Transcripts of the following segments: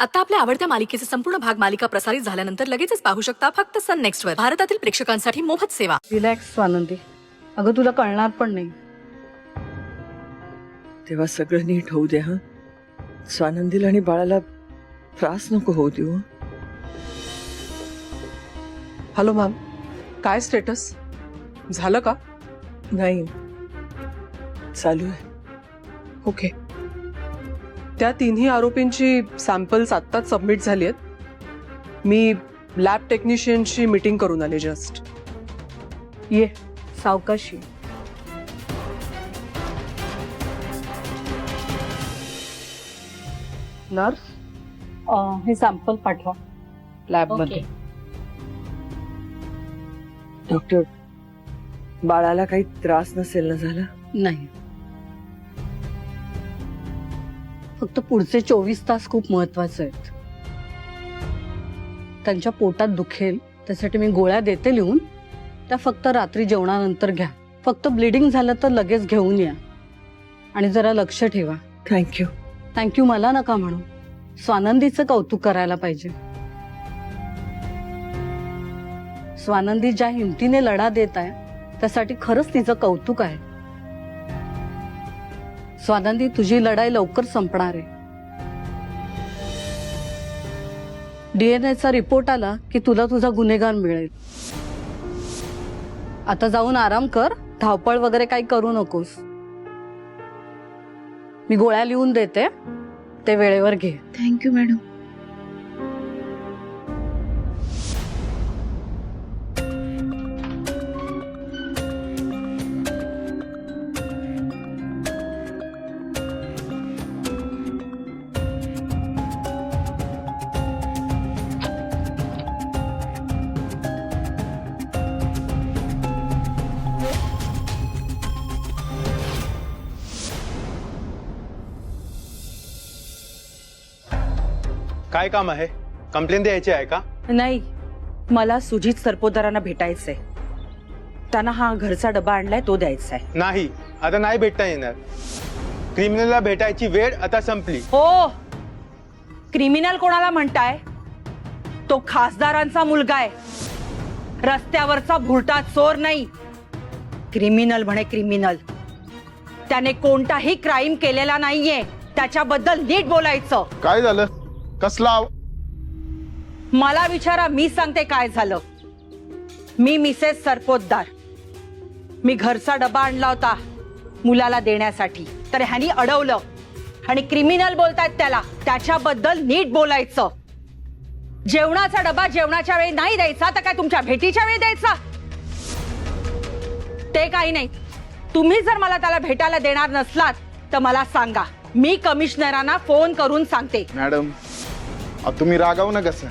आता आपल्या आवडत्या मालिकेचे संपूर्ण भाग मालिका प्रसारित झाल्यानंतर लगेचच पाहू शकता फक्त सन नेक्स्ट वर. भारतातील प्रेक्षकांसाठी मोफत सेवा. रिलॅक्स स्वानंदी, अगं तुला कळणार पण नाही. तेव्हा सगळं नीट होऊ दे. हा, स्वानंदीला आणि बाळाला त्रास नको होऊ देऊ. हॅलो मॅम, काय स्टेटस झालं का? नाही, चालू आहे. ओके. त्या तिन्ही आरोपींची सॅम्पल्स आत्ताच सबमिट झाली आहेत. मी लॅब टेक्निशियनची मीटिंग करून आले जस्ट. ये सावकाशी. नर्स, हे सॅम्पल पाठवा लॅब मध्ये. डॉक्टर, बाळाला काही त्रास नसेल ना झाला? नाही, फक्त पुढचे 24 तास खूप महत्वाचे आहेत. त्यांच्या पोटात दुखेल त्यासाठी मी गोळ्या देते लिहून, त्या फक्त रात्री जेवणानंतर घ्या. फक्त ब्लिडिंग झालं तर लगेच घेऊन या आणि जरा लक्ष ठेवा. थँक्यू. थँक्यू मला नका म्हणू, स्वानंदीचं कौतुक करायला पाहिजे. स्वानंदी ज्या हिमतीने लढा देत आहे त्यासाठी खरंच तिचं कौतुक आहे. स्वानंदी, तुझी लढाई लवकर संपणार आहे. डीएनएचा रिपोर्ट आला की तुला तुझा गुन्हेगार मिळेल. आता जाऊन आराम कर, धावपळ वगैरे काही करू नकोस. मी गोळ्या लिहून देते, ते वेळेवर घे. Thank you madam. काय काम आहे? कंप्लेंट द्यायची आहे का? नाही, मला सुजित सरपोतदारांना भेटायचंय. त्यांना हा घरचा डबा आणलाय तो द्यायचा आहे. नाही, आता नाही भेटता येणार. क्रिमिनलला भेटायची वेळ आता संपली. हो, क्रिमिनल कोणाला म्हणताय? तो खासदारांचा मुलगा आहे, रस्त्यावरचा भुरटा चोर नाही. क्रिमिनल म्हणे क्रिमिनल. त्याने कोणताही क्राईम केलेला नाहीये, त्याच्याबद्दल नीट बोलायचं. काय झालं? कसला मला विचारा, मी सांगते काय झालं. मी मिसेस सरपोतदार. मी घरचा डबा आणला होता मुलाला देण्यासाठी, तर ह्यानी अडवलं आणि क्रिमिनल बोलतायत त्याला. त्याच्याबद्दल नीट बोलायचं. जेवणाचा डबा जेवणाच्या वेळी नाही द्यायचा, तर काय तुमच्या भेटीच्या वेळी द्यायचा? ते काही नाही. तुम्ही जर मला त्याला भेटायला देणार नसलात तर मला सांगा, मी कमिशनरांना फोन करून सांगते. मॅडम, तुम्ही रागावू नका सर.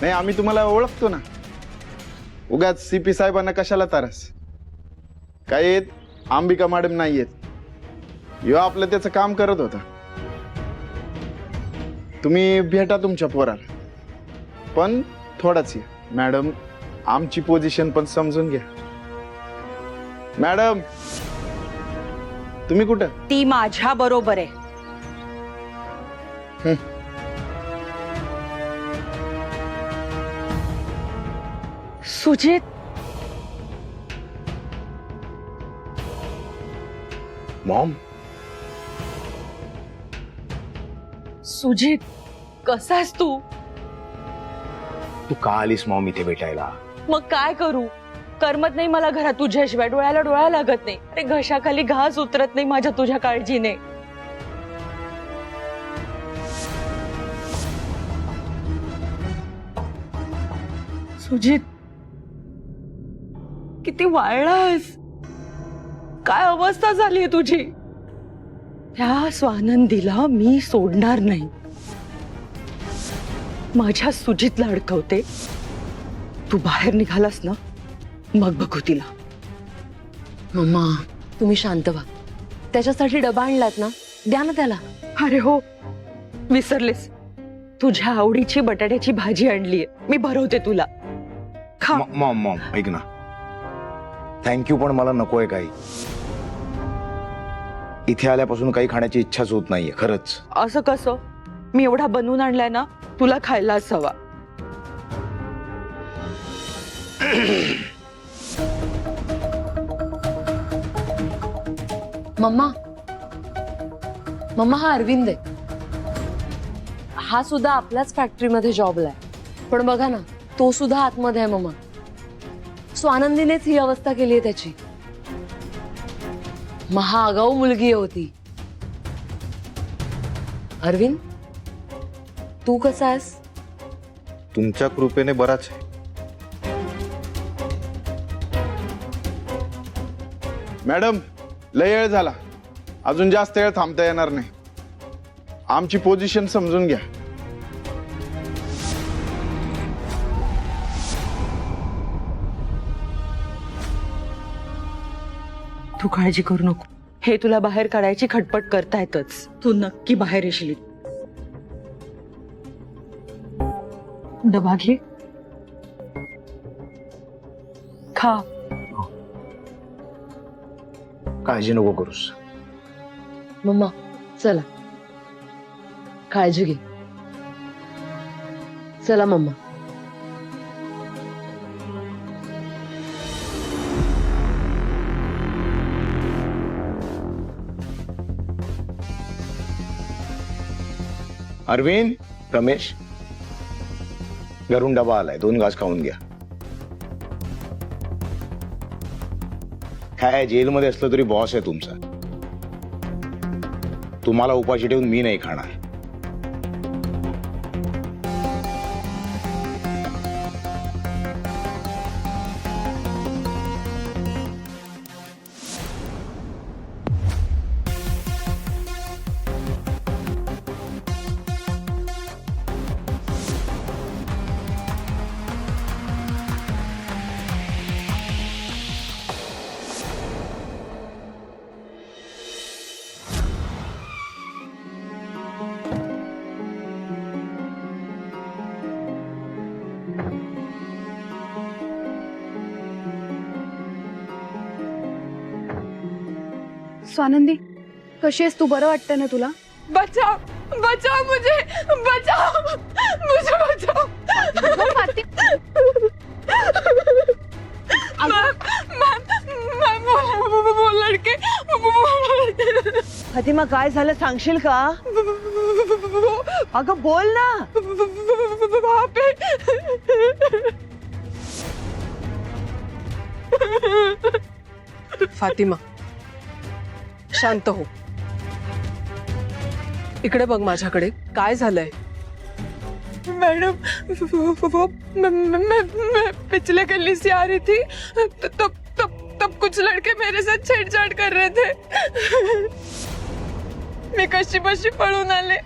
नाही, आम्ही तुम्हाला ओळखतो ना. उगाच सीपी साहेबांना कशाला तारस. काय येत अंबिका मॅडम नाही येत. यो आपलं त्याचं काम करत होता. तुम्ही भेटा तुमच्या पोराला, पण थोडाच. मॅडम, आमची पोझिशन पण समजून घ्या. मॅडम, तुम्ही कुठं? ती माझ्या बरोबर आहे. सुजित, मॉम, सुजित, कसा आहेस तू? तू का आलीस मॉम इथे भेटायला? मग काय करू, करमत नाही मला घरात तुझ्याशिवाय. डोळ्याला डोळा लागत नाही. अरे घशाखाली घास उतरत नाही माझ्या तुझ्या काळजीने. सुजित, किती वाळलास. काय अवस्था झालीये तुझी. त्या स्वानंदीला मी सोडणार नाही. माझ्या सुजितला अडकवते. तू बाहेर निघालास ना, मग बघू तिला. मम्मा, तुम्ही शांत व्हा. त्याच्यासाठी डबा आणलात ना, द्या ना त्याला. अरे हो, विसरलेस. तुझ्या आवडीची बटाट्याची भाजी आणलीये, मी भरवते तुला. खा. मॉम मॉम ऐक ना, थँक्यू, पण मला नकोय काही. इथे आल्यापासून काही खाण्याची इच्छाच होत नाहीये खरंच. असं कसं? मी एवढा बनवून आणलाय ना, तुला खायलाच हवा. मम्मा, मम्मा, हा अरविंद आहे. हा सुद्धा आपल्याच फॅक्टरीमध्ये जॉबला आहे. पण बघा ना, तो सुद्धा आतमध्ये आहे. मम्मा, स्वानंदीनेच ही अवस्था केली आहे त्याची. महा आगाऊ मुलगी होती. अरविंद, तू कसा आहेस? तुमच्या कृपेने बराच आहे. मॅडम, लय वेळ झाला. अजून जास्त वेळ थांबता येणार नाही. आमची पोझिशन समजून घ्या. तू काळजी करू नको. हे तुला बाहेर काढायची खटपट करतायतच. तू नक्की बाहेर येशील. डबा घे. खा. काळजी नको करूस. मम्मा, चला, काळजी घे. चला मम्मा. अरविंद, रमेश, घरून डबा आलाय. 2 घास खाऊन घ्या. काय जेलमध्ये असलं तरी बॉस आहे तुमचा. तुम्हाला उपाशी ठेवून मी नाही खाणार. स्वानंदी, कशी आहेस तू? बरं वाटतं ना तुला? बचाव, बचाव मुझे, बचाव, मुझे बचाव. वो लड़के. फातिमा, काय झालं सांगशील का? अगं बोल ना. वहाँ पे फातिमा, शांत हो. इकडे बघ माझ्याकडे. काय झालंय? मैडम, मैं पिछले गली से आ रही थी. तब कुछ लड़के मेरे साथ छेड़छाड़ कर रहे थे. मी कशी बशी पळून आले.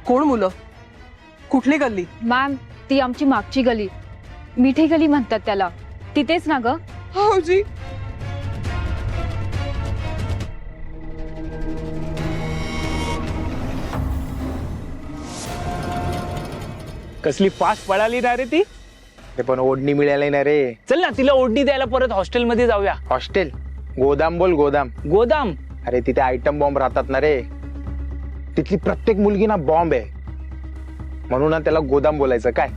कोण मुलं? कुठली गल्ली? मॅम, ती आमची मागची गली, मिठी गली म्हणतात त्याला. तिथेच ना ग? हो जी. कसली फास्ट पळाली ना रे ती. ते पण ओढणी मिळाली ना रे. चल ना, तिला ओढणी द्यायला परत हॉस्टेलमध्ये जाऊया. हॉस्टेल? गोदाम बोल, गोदाम. गोदाम? अरे तिथे आयटम बॉम्ब राहतात ना रे. तिथली प्रत्येक मुलगी ना बॉम्ब आहे, म्हणून ना त्याला गोदाम बोलायचं. काय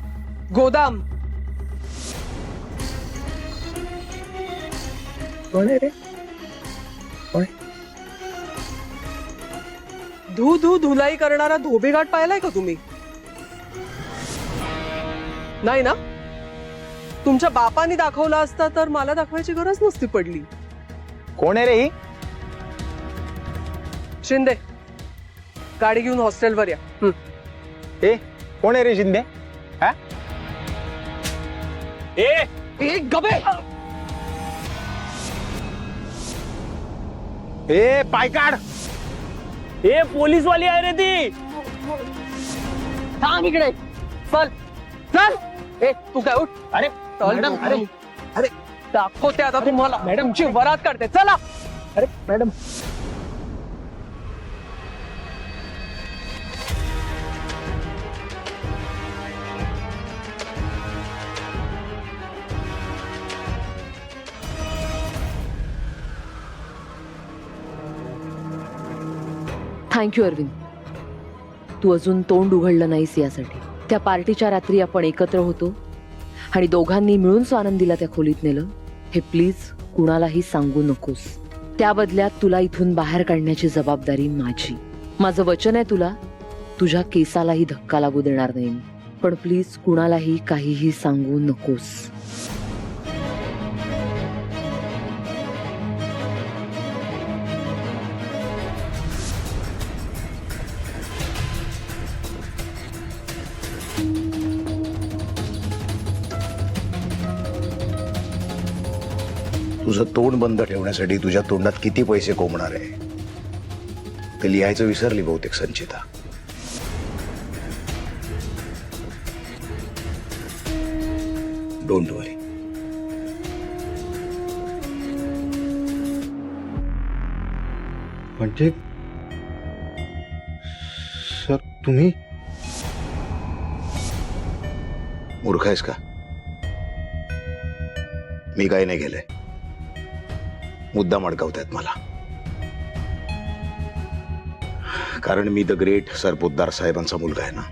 गोदाम? कोण आहे रे? कोण? धुलाई करणारा धोबीघाट पाहिलाय का तुम्ही? नाही ना? तुमच्या बापाने दाखवला असता तर मला दाखवायची गरज नसती पडली. कोण आहे रे ही? शिंदे, गाडी घेऊन हॉस्टेलवर या. ए, कोण आहे रे शिंदे? हा? ए गबे. ए, पाय काढ. ए, पोलीस वाली आहे रे ती. थांब इकडे. चल चल. ए, तू काय उठ. अरे मॅडम, अरे दाखवते आता तुम्हाला. मॅडमची वरात काढते. चला. अरे मॅडम. थँक्यू अरविंद. तू अजून तोंड उघडलं नाहीस यासाठी. त्या पार्टीच्या रात्री आपण एकत्र होतो आणि दोघांनी मिळून स्वानंदीला त्या खोलीत नेलं, हे प्लीज कुणालाही सांगू नकोस. त्या बदल्यात तुला इथून बाहेर काढण्याची जबाबदारी माझी. माझं वचन आहे तुला, तुझ्या केसालाही धक्का लागू देणार नाही मी. पण प्लीज कुणालाही काहीही सांगू नकोस. तुझं तोंड बंद ठेवण्यासाठी तुझ्या तोंडात किती पैसे कोंबणार आहे ते लिहायचं विसरली बहुतेक संचिता. डोंट वरी. म्हणजे सर तुम्ही मूर्ख आहेस का? मी काही नाही केलंय. मुद्दाम अडकवतायत मला, कारण मी द ग्रेट सरपोतदार साहेबांचा मुलगा आहे ना,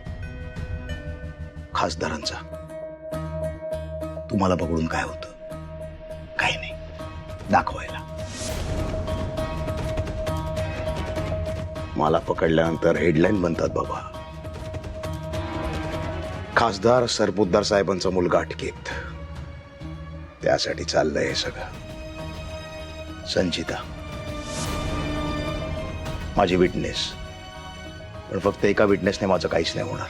खासदारांचा. तुम्हाला पकडून काय होतं? काही नाही, दाखवायला. मला पकडल्यानंतर हेडलाईन बनतात बाबा, खासदार सरपोतदार साहेबांचा मुलगा अटकेत. त्यासाठी चाललंय हे सगळं. संचिता माझी विटनेस, पण फक्त एका विटनेसने माझं काहीच नाही होणार.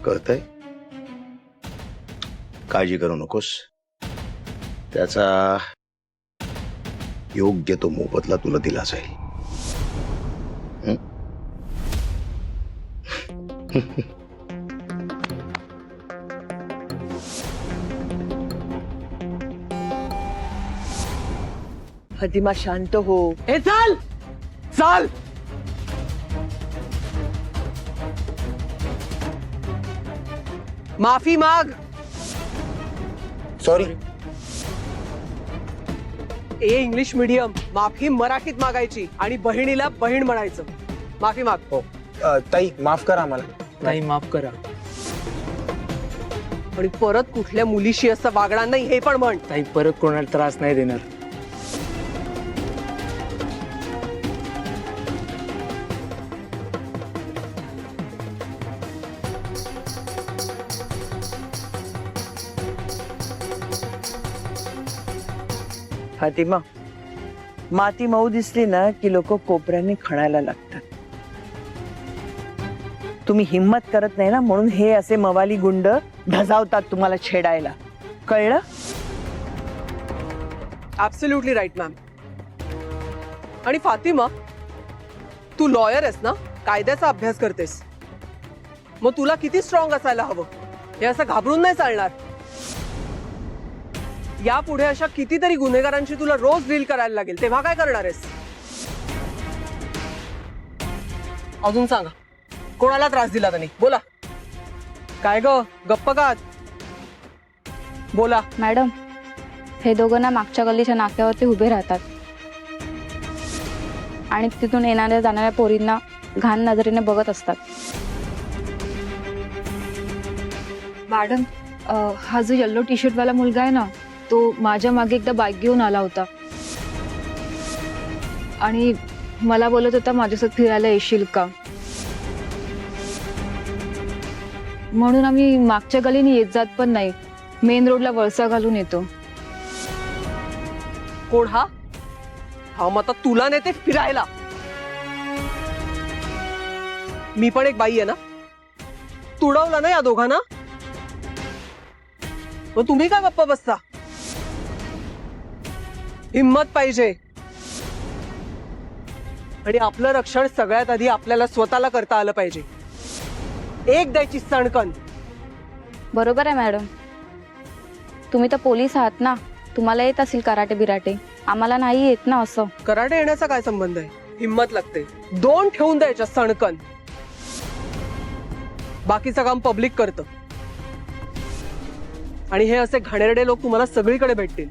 कळतंय? काळजी करू नकोस. त्याचा योग्य तो मोबदला तुला दिला जाईल. फातिमा शांत हो. हे चाल चाल. माफी माग. सॉरी. ए इंग्लिश मीडियम, माफी मराठीत मागायची आणि बहिणीला बहीण म्हणायचं. माफी माग. हो ताई माफ करा मला. ताई माफ करा. आणि परत कुठल्या मुलीशी असं वागणार नाही हे पण म्हण. ताई परत कोणाला त्रास नाही देणार. फातिमा, माती मऊ दिसली ना की लोक कोपऱ्याने खणायला लागतात. तुम्ही हिम्मत करत नाही ना म्हणून हे असे मवाली गुंड धजावतात तुम्हाला छेडायला. कळलं? Absolutely right ma'am. आणि फातिमा, तू लॉयर आहेस ना, कायद्याचा अभ्यास करतेस, मग तुला किती स्ट्रॉंग असायला हवं. हे असं घाबरून नाही चालणार. यापुढे अशा कितीतरी गुन्हेगारांची तुला रोज डील करायला लागेल, तेव्हा काय करणार आहेस? अजून सांगा, कोणाला त्रास दिला त्यांनी? बोला. काय ग गप्प का? बोला. मॅडम, हे दोघं ना मागच्या गल्लीच्या नाक्यावरती उभे राहतात आणि तिथून येणाऱ्या जाणाऱ्या पोरींना घाण नजरेने बघत असतात. मॅडम, हा जो येल्लो टी शर्ट वाला मुलगा आहे ना, तो माझ्या मागे एकदा बाईक घेऊन आला होता आणि मला बोलत होता माझ्यासोबत फिरायला येशील का, म्हणून आम्ही मागच्या गलीने येत जात पण नाही, मेन रोडला वळसा घालून येतो. कोण हा? हा मग आता तुला नेते फिरायला. मी पण एक बाई आहे ना, तुडवलं ना या दोघांना, मग तुम्ही काय गप्पा बसता? हिम्मत पाहिजे. आणि आपलं रक्षण सगळ्यात आधी आपल्याला स्वतःला करता आलं पाहिजे. एक द्यायची सणकण. बरोबर आहे मॅडम, तुम्ही तर पोलीस आहात ना, तुम्हाला येत असेल कराटे बिराटे, आम्हाला नाही येत ना. असं कराटे येण्याचा काय संबंध आहे? हिम्मत लागते. दोन ठेवून द्यायच्या सणकण. बाकीचं काम पब्लिक करतं आणि हे असे घाणेरडे लोक तुम्हाला सगळीकडे भेटतील.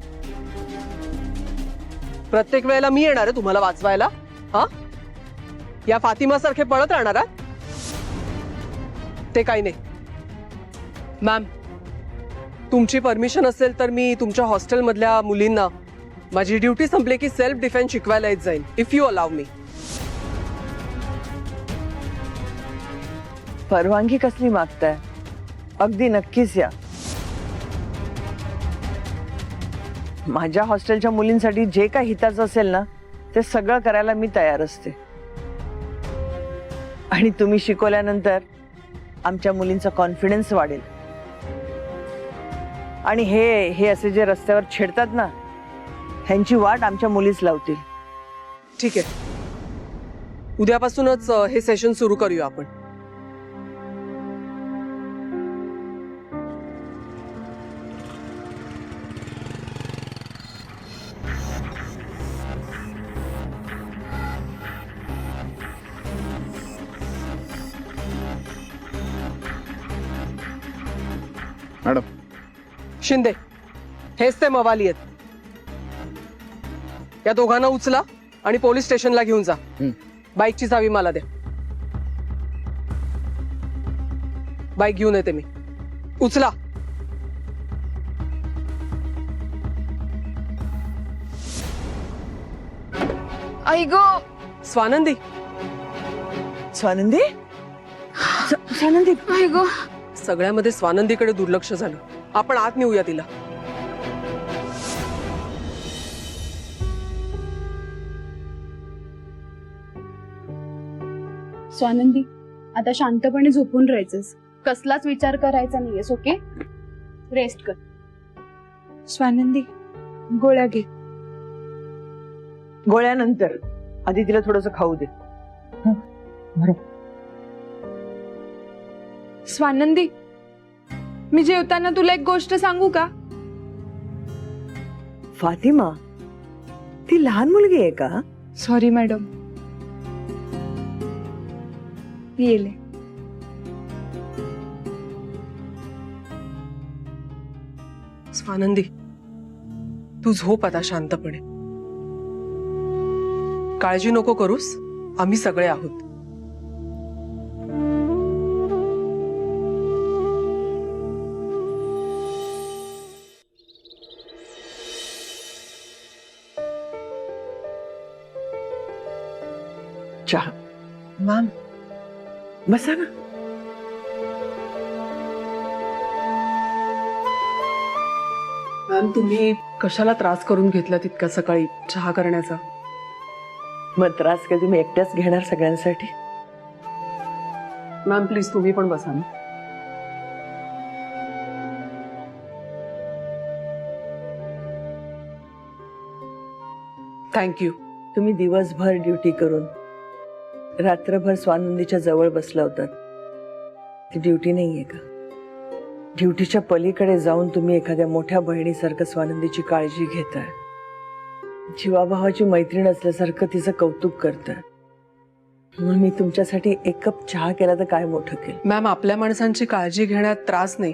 प्रत्येक वेळेला मी येणार आहे तुम्हाला वाचवायला? हा, या फातिमा सारखे पळत राहणार? ते काही नाही. मॅम, तुमची परमिशन असेल तर मी तुमच्या हॉस्टेलमधल्या मुलींना माझी ड्युटी संपली की सेल्फ डिफेन्स शिकवायला येत जाईन, इफ यू अलाव मी. परवानगी कसली मागताय? अगदी नक्कीच या. माझ्या हॉस्टेलच्या मुलींसाठी जे काही हिताचं असेल ना ते सगळं करायला मी तयार असते. आणि तुम्ही शिकवल्यानंतर आमच्या मुलींचा कॉन्फिडन्स वाढेल. आणि हे असे जे रस्त्यावर छेडतात ना, ह्यांची वाट आमच्या मुलीच लावतील. ठीक आहे, उद्यापासूनच हे सेशन सुरू करूया आपण. मॅडम, शिंदे, हेच ते मवाली आहेत. या दोघांना उचला आणि पोलीस स्टेशनला घेऊन जा. बाईकची चावी मला द्या. बाईक घेऊन येते मी. उचला. आई गो. स्वानंदी, स्वानंदी, स्वानंदी, आई गो. सगळ्यामध्ये स्वानंदीकडे दुर्लक्ष झालं. आपण आत नेऊया तिला. स्वानंदी, आता शांतपणे झोपून राहायचंस. कसलाच विचार करायचा नाहीयेस. ओके, रेस्ट कर. स्वानंदी, गोळ्या घे. गोळ्यानंतर आधी तिला थोडंसं खाऊ दे. स्वानंदी, मी जेवताना तुला एक गोष्ट सांगू का? फातिमा, ती लहान मुलगी आहे का? सॉरी मॅडम, येले. स्वानंदी, तू झोप आता शांतपणे. काळजी नको करूस, आम्ही सगळे आहोत. चहा. मॅम, बसा ना. मॅम, तुम्ही कशाला त्रास करून घेतला तितक्या सकाळी चहा करण्याचा? मग त्रास कधी मी एकट्याच घेणार सगळ्यांसाठी? मॅम प्लीज तुम्ही पण बसा ना. थँक्यू. तुम्ही दिवसभर ड्युटी करून रात्रभर स्वानंदीच्या जवळ बसला होतात. ती ड्युटी नाहीये का? ड्युटीच्या पलीकडे जाऊन तुम्ही एखाद्या मोठ्या बहिणीसारखं स्वानंदीची काळजी घेताय. जीवाभावाची मैत्रीण असल्यासारखं तिचं कौतुक करताय. मग मी तुमच्यासाठी एक कप चहा केला तर काय मोठं केलं? मॅम, आपल्या माणसांची काळजी घेण्यात त्रास नाही,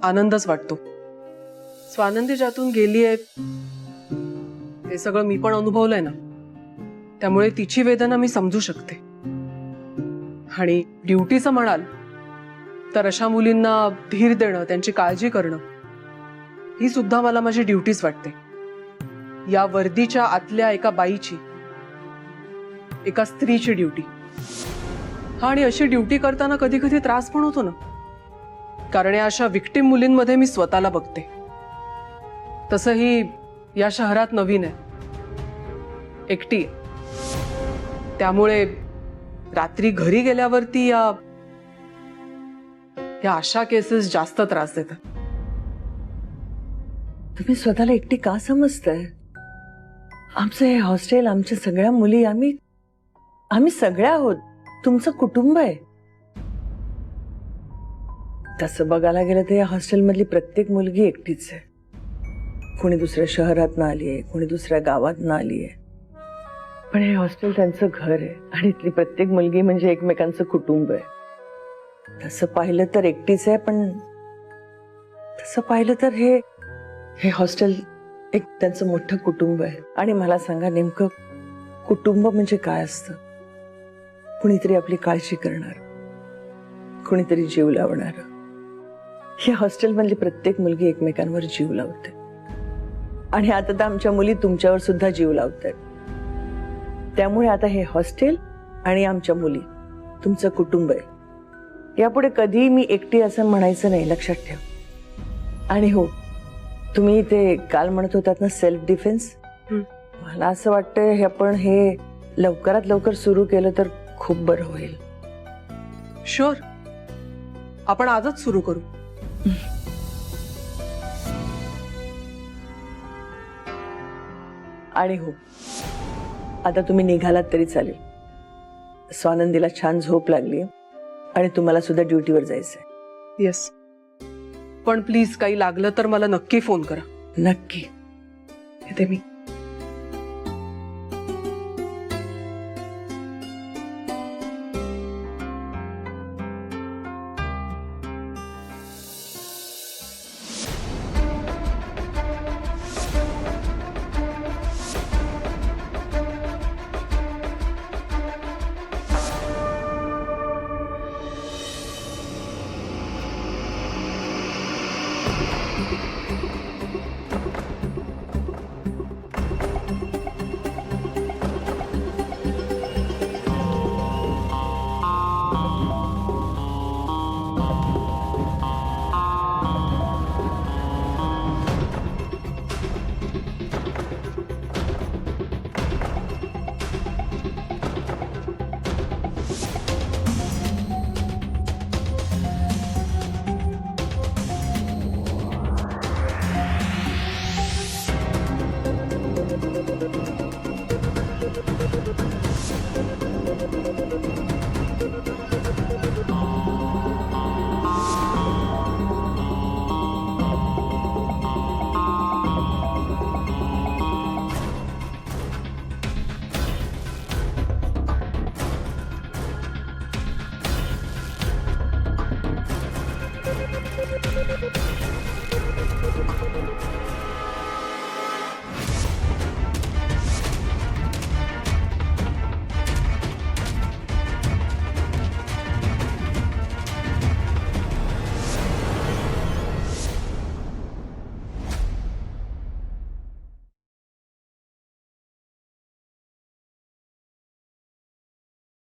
आनंदच वाटतो. स्वानंदी ज्यातून गेलीये ते सगळं मी पण अनुभवलंय ना, त्यामुळे तिची वेदना मी समजू शकते. आणि ड्युटीचं म्हणाल तर अशा मुलींना धीर देणं, त्यांची काळजी करणं ही सुद्धा मला माझी ड्युटीच वाटते. या वर्दीच्या आतल्या एका बाईची, एका स्त्रीची ड्युटी. आणि अशी ड्युटी करताना कधी कधी त्रास पण होतो ना, कारण या अशा विक्टिम मुलींमध्ये मी स्वतःला बघते. तसंही या शहरात नवीन आहे, एकटी आहे. त्यामुळे रात्री घरी गेल्यावरती या अशा केसेस जास्त त्रास देतात. तुम्ही स्वतःला एकटी का समजताय? आमचं हे हॉस्टेल, आमच्या सगळ्या मुली, आम्ही सगळ्या आहोत. तुमचं कुटुंब आहे. तसं बघायला गेलं तर या हॉस्टेलमधली प्रत्येक मुलगी एकटीच आहे. कोणी दुसऱ्या शहरात ना आली आहे, कोणी दुसऱ्या गावात ना आली आहे, पण हे हॉस्टेल त्यांचं घर आहे. आणि इथली प्रत्येक मुलगी म्हणजे एकमेकांचं कुटुंब आहे. तसं पाहिलं तर एकटीच आहे, पण तसं पाहिलं तर हे हॉस्टेल एक त्यांचं मोठं कुटुंब आहे. आणि मला सांगा, नेमकं कुटुंब म्हणजे काय असतं? कुणीतरी आपली काळजी करणार, कुणीतरी जीव लावणार. या हॉस्टेलमधली प्रत्येक मुलगी एकमेकांवर जीव लावते आणि आता तर आमच्या मुली तुमच्यावर सुद्धा जीव लावतात. त्यामुळे आता हे हॉस्टेल आणि आमच्या मुली तुमचं कुटुंब आहे. यापुढे कधी मी एकटी असं म्हणायचं नाही, लक्षात ठेव. आणि हो, तुम्ही ते काल म्हणत होतात ना सेल्फ डिफेन्स, मला असं वाटतं हे आपण हे लवकरात लवकर सुरू केलं तर खूप बरं होईल. शुअर, आपण आजच सुरू करू. आणि हो, आता तुम्ही निघालात तरी चालेल. स्वानंदीला छान झोप लागली आणि तुम्हाला सुद्धा ड्युटीवर जायचंय. येस, पण प्लीज काही लागलं तर मला नक्की फोन करा. नक्की येते मी.